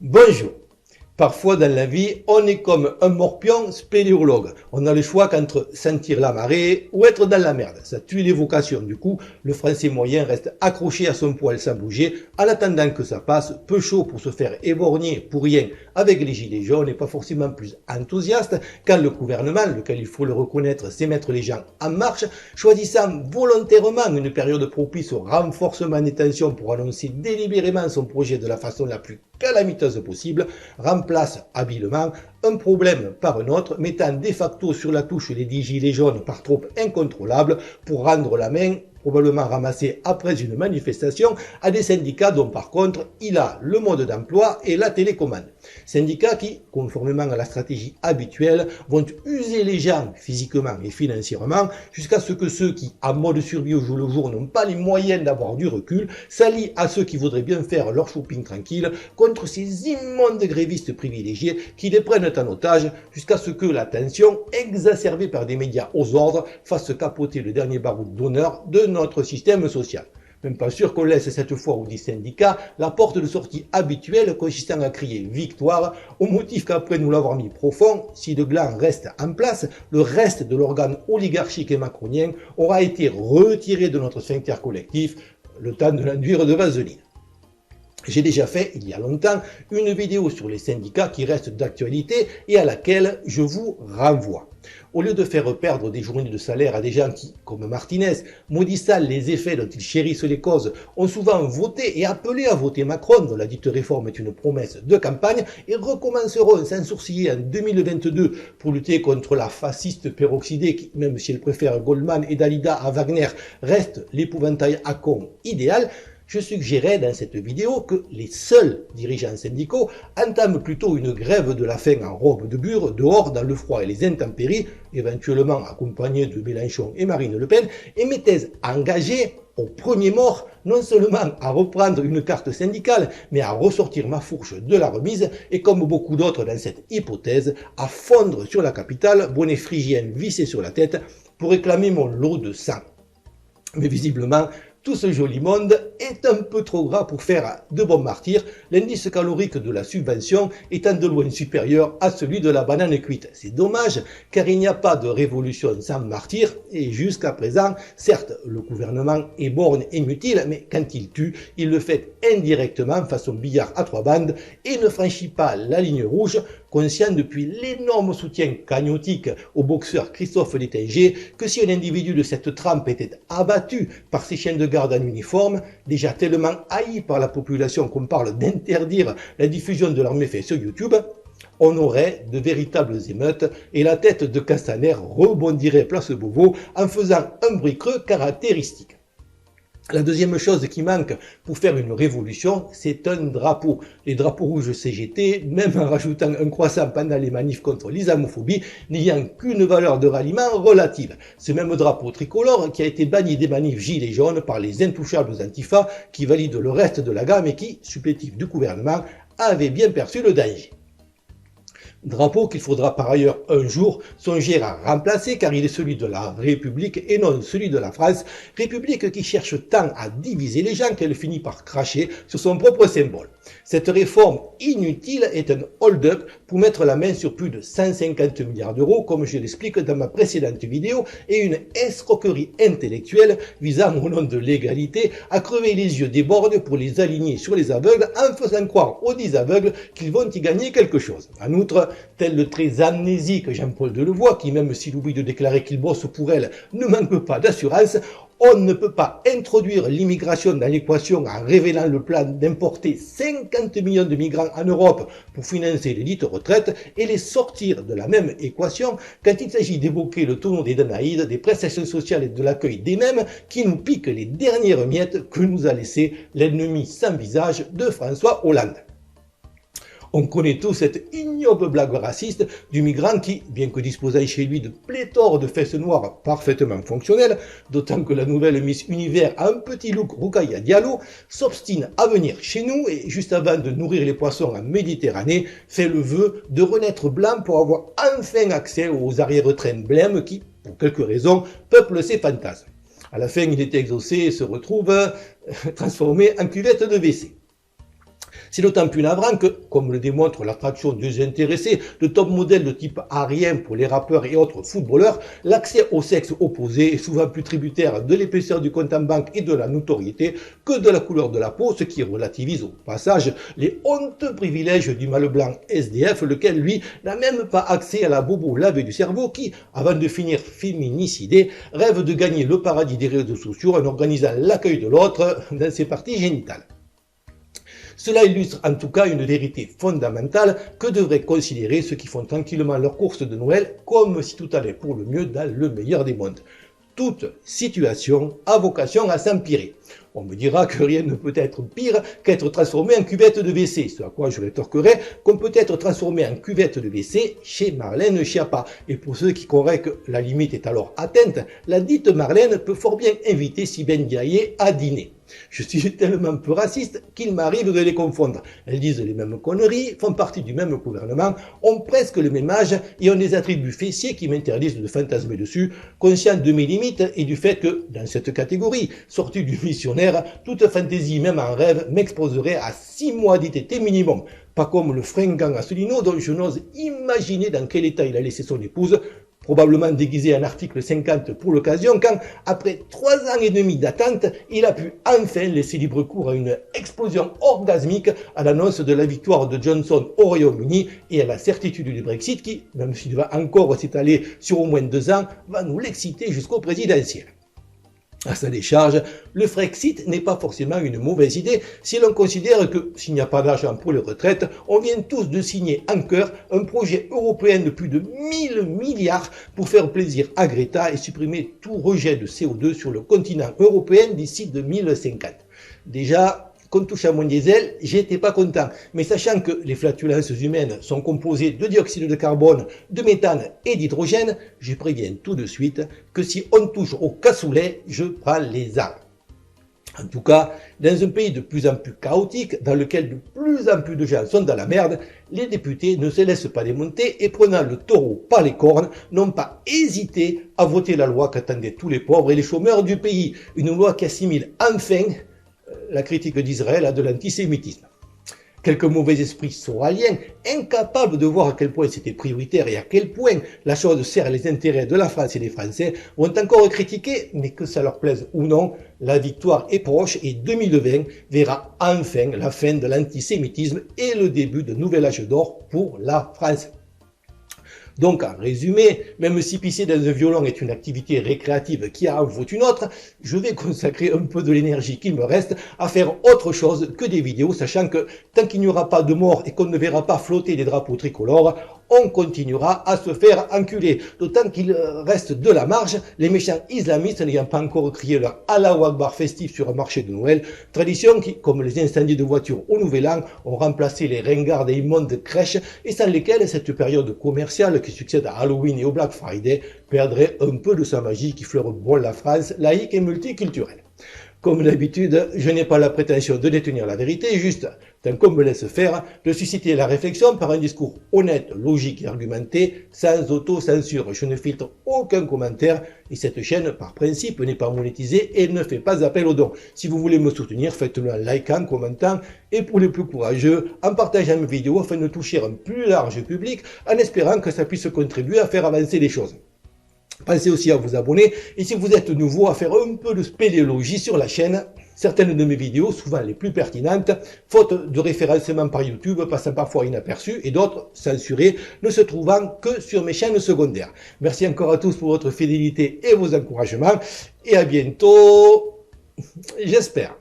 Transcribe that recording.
Bonjour. Parfois dans la vie, on est comme un morpion spéléologue. On a le choix qu'entre sentir la marée ou être dans la merde. Ça tue les vocations. Du coup, le français moyen reste accroché à son poil sans bouger, en attendant que ça passe, peu chaud pour se faire éborgner pour rien avec les gilets jaunes et pas forcément plus enthousiaste quand le gouvernement, lequel il faut le reconnaître, sait mettre les gens en marche, choisissant volontairement une période propice au renforcement des tensions pour annoncer délibérément son projet de la façon la plus calamiteuse possible, remplace habilement un problème par un autre, mettant de facto sur la touche les 10 gilets jaunes par trop incontrôlables pour rendre la main, probablement ramassée après une manifestation, à des syndicats dont par contre il a le mode d'emploi et la télécommande. Syndicats qui, conformément à la stratégie habituelle, vont user les gens physiquement et financièrement jusqu'à ce que ceux qui, en mode survie au jour le jour, n'ont pas les moyens d'avoir du recul, s'allient à ceux qui voudraient bien faire leur shopping tranquille contre ces immondes grévistes privilégiés qui les prennent en otage jusqu'à ce que la tension, exacerbée par des médias aux ordres, fasse capoter le dernier baroud d'honneur de notre système social. Même pas sûr qu'on laisse cette fois aux 10 syndicats la porte de sortie habituelle consistant à crier victoire au motif qu'après nous l'avoir mis profond, si le gland reste en place, le reste de l'organe oligarchique et macronien aura été retiré de notre sphincter collectif, le temps de l'enduire de vaseline. J'ai déjà fait, il y a longtemps, une vidéo sur les syndicats qui reste d'actualité et à laquelle je vous renvoie. Au lieu de faire perdre des journées de salaire à des gens qui, comme Martinez, maudissant les effets dont ils chérissent les causes, ont souvent voté et appelé à voter Macron, dont la dite réforme est une promesse de campagne, et recommenceront sans sourciller en 2022 pour lutter contre la fasciste peroxydée qui, même si elle préfère Goldman et Dalida à Wagner, reste l'épouvantail à con idéal, je suggérais dans cette vidéo que les seuls dirigeants syndicaux entament plutôt une grève de la faim en robe de bure, dehors dans le froid et les intempéries, éventuellement accompagnés de Mélenchon et Marine Le Pen, et m'étaient engagés au premier mort, non seulement à reprendre une carte syndicale, mais à ressortir ma fourche de la remise, et comme beaucoup d'autres dans cette hypothèse, à fondre sur la capitale, bonnet phrygien vissé sur la tête, pour réclamer mon lot de sang. Mais visiblement, tout ce joli monde est un peu trop gras pour faire de bons martyrs, l'indice calorique de la subvention étant de loin supérieur à celui de la banane cuite. C'est dommage, car il n'y a pas de révolution sans martyrs, et jusqu'à présent, certes, le gouvernement est borgne et mutile, mais quand il tue, il le fait indirectement façon billard à 3 bandes, et ne franchit pas la ligne rouge, conscient depuis l'énorme soutien cagnotique au boxeur Christophe Détinger que si un individu de cette trempe était abattu par ses chiens de garde en uniforme, déjà tellement haïs par la population qu'on parle d'interdire la diffusion de leurs méfaits sur YouTube, on aurait de véritables émeutes et la tête de Castaner rebondirait place Beauvau en faisant un bruit creux caractéristique. La deuxième chose qui manque pour faire une révolution, c'est un drapeau. Les drapeaux rouges CGT, même en rajoutant un croissant pendant les manifs contre l'islamophobie, n'ayant qu'une valeur de ralliement relative. Ce même drapeau tricolore qui a été banni des manifs gilets jaunes par les intouchables antifas qui valident le reste de la gamme et qui, supplétifs du gouvernement, avaient bien perçu le danger. Drapeau qu'il faudra par ailleurs un jour songer à remplacer car il est celui de la République et non celui de la France, République qui cherche tant à diviser les gens qu'elle finit par cracher sur son propre symbole. Cette réforme inutile est un hold-up pour mettre la main sur plus de 150 milliards d'euros comme je l'explique dans ma précédente vidéo et une escroquerie intellectuelle visant au nom de l'égalité à crever les yeux des bornes pour les aligner sur les aveugles en faisant croire aux 10 aveugles qu'ils vont y gagner quelque chose. En outre, tel le très amnésique Jean-Paul Delevoye, qui même s'il oublie de déclarer qu'il bosse pour elle, ne manque pas d'assurance, on ne peut pas introduire l'immigration dans l'équation en révélant le plan d'importer 50 millions de migrants en Europe pour financer les dites retraites et les sortir de la même équation quand il s'agit d'évoquer le tonneau des Danaïdes, des prestations sociales et de l'accueil des mêmes qui nous piquent les dernières miettes que nous a laissé l'ennemi sans visage de François Hollande. On connaît tous cette ignoble blague raciste du migrant qui, bien que disposant chez lui de pléthore de fesses noires parfaitement fonctionnelles, d'autant que la nouvelle Miss Univers a un petit look Roukaya Diallo, s'obstine à venir chez nous et, juste avant de nourrir les poissons en Méditerranée, fait le vœu de renaître blanc pour avoir enfin accès aux arrière-trains blêmes qui, pour quelques raisons, peuplent ses fantasmes. À la fin, il est exaucé et se retrouve transformé en cuvette de WC. C'est d'autant plus navrant que, comme le démontre l'attraction des intéressés, de top modèles de type arien pour les rappeurs et autres footballeurs, l'accès au sexe opposé est souvent plus tributaire de l'épaisseur du compte en banque et de la notoriété que de la couleur de la peau, ce qui relativise au passage les honteux privilèges du mâle blanc SDF, lequel lui n'a même pas accès à la bobo lavée du cerveau qui, avant de finir féminicidé, rêve de gagner le paradis des réseaux sociaux en organisant l'accueil de l'autre dans ses parties génitales. Cela illustre en tout cas une vérité fondamentale que devraient considérer ceux qui font tranquillement leur course de Noël comme si tout allait pour le mieux dans le meilleur des mondes. Toute situation a vocation à s'empirer. On me dira que rien ne peut être pire qu'être transformé en cuvette de WC, ce à quoi je rétorquerai qu'on peut être transformé en cuvette de WC chez Marlène Schiappa. Et pour ceux qui croiraient que la limite est alors atteinte, la dite Marlène peut fort bien inviter Sibène Ndiaye à dîner. Je suis tellement peu raciste qu'il m'arrive de les confondre. Elles disent les mêmes conneries, font partie du même gouvernement, ont presque le même âge et ont des attributs fessiers qui m'interdisent de fantasmer dessus, conscient de mes limites et du fait que, dans cette catégorie, sortie du missionnaire, toute fantaisie, même en rêve, m'exposerait à 6 mois d'ITT minimum. Pas comme le fringant Asselineau dont je n'ose imaginer dans quel état il a laissé son épouse, probablement déguisé en article 50 pour l'occasion, quand, après 3 ans et demi d'attente, il a pu enfin laisser libre cours à une explosion orgasmique à l'annonce de la victoire de Johnson au Royaume-Uni et à la certitude du Brexit qui, même s'il va encore s'étaler sur au moins 2 ans, va nous l'exciter jusqu'au présidentiel. À sa décharge, le Frexit n'est pas forcément une mauvaise idée si l'on considère que, s'il n'y a pas d'argent pour les retraites, on vient tous de signer en chœur un projet européen de plus de 1000 milliards pour faire plaisir à Greta et supprimer tout rejet de CO2 sur le continent européen d'ici 2050. Déjà, qu'on touche à mon diesel, j'étais pas content. Mais sachant que les flatulences humaines sont composées de dioxyde de carbone, de méthane et d'hydrogène, je préviens tout de suite que si on touche au cassoulet, je prends les armes. En tout cas, dans un pays de plus en plus chaotique, dans lequel de plus en plus de gens sont dans la merde, les députés ne se laissent pas démonter et prenant le taureau par les cornes, n'ont pas hésité à voter la loi qu'attendaient tous les pauvres et les chômeurs du pays. Une loi qui assimile enfin la critique d'Israël à de l'antisémitisme. Quelques mauvais esprits soraliens, incapables de voir à quel point c'était prioritaire et à quel point la chose sert les intérêts de la France et des Français, vont encore critiquer, mais que ça leur plaise ou non, la victoire est proche et 2020 verra enfin la fin de l'antisémitisme et le début de nouvel âge d'or pour la France. Donc, en résumé, même si pisser dans un violon est une activité récréative qui en vaut une autre, je vais consacrer un peu de l'énergie qu'il me reste à faire autre chose que des vidéos, sachant que tant qu'il n'y aura pas de mort et qu'on ne verra pas flotter des drapeaux tricolores, on continuera à se faire enculer. D'autant qu'il reste de la marge, les méchants islamistes n'ayant pas encore crié leur Allahu Akbar festif sur un marché de Noël, tradition qui, comme les incendies de voitures au Nouvel An, ont remplacé les ringardes et immondes crèches et sans lesquelles cette période commerciale qui succède à Halloween et au Black Friday perdrait un peu de sa magie qui fleure bon la France laïque et multiculturelle. Comme d'habitude, je n'ai pas la prétention de détenir la vérité, juste, tant qu'on me laisse faire, de susciter la réflexion par un discours honnête, logique et argumenté, sans auto-censure. Je ne filtre aucun commentaire et cette chaîne, par principe, n'est pas monétisée et ne fait pas appel aux dons. Si vous voulez me soutenir, faites-le en likant, commentant et pour les plus courageux, en partageant mes vidéos afin de toucher un plus large public, en espérant que ça puisse contribuer à faire avancer les choses. Pensez aussi à vous abonner et si vous êtes nouveau à faire un peu de spéléologie sur la chaîne. Certaines de mes vidéos, souvent les plus pertinentes, faute de référencement par YouTube, passant parfois inaperçues et d'autres censurées, ne se trouvant que sur mes chaînes secondaires. Merci encore à tous pour votre fidélité et vos encouragements et à bientôt, j'espère.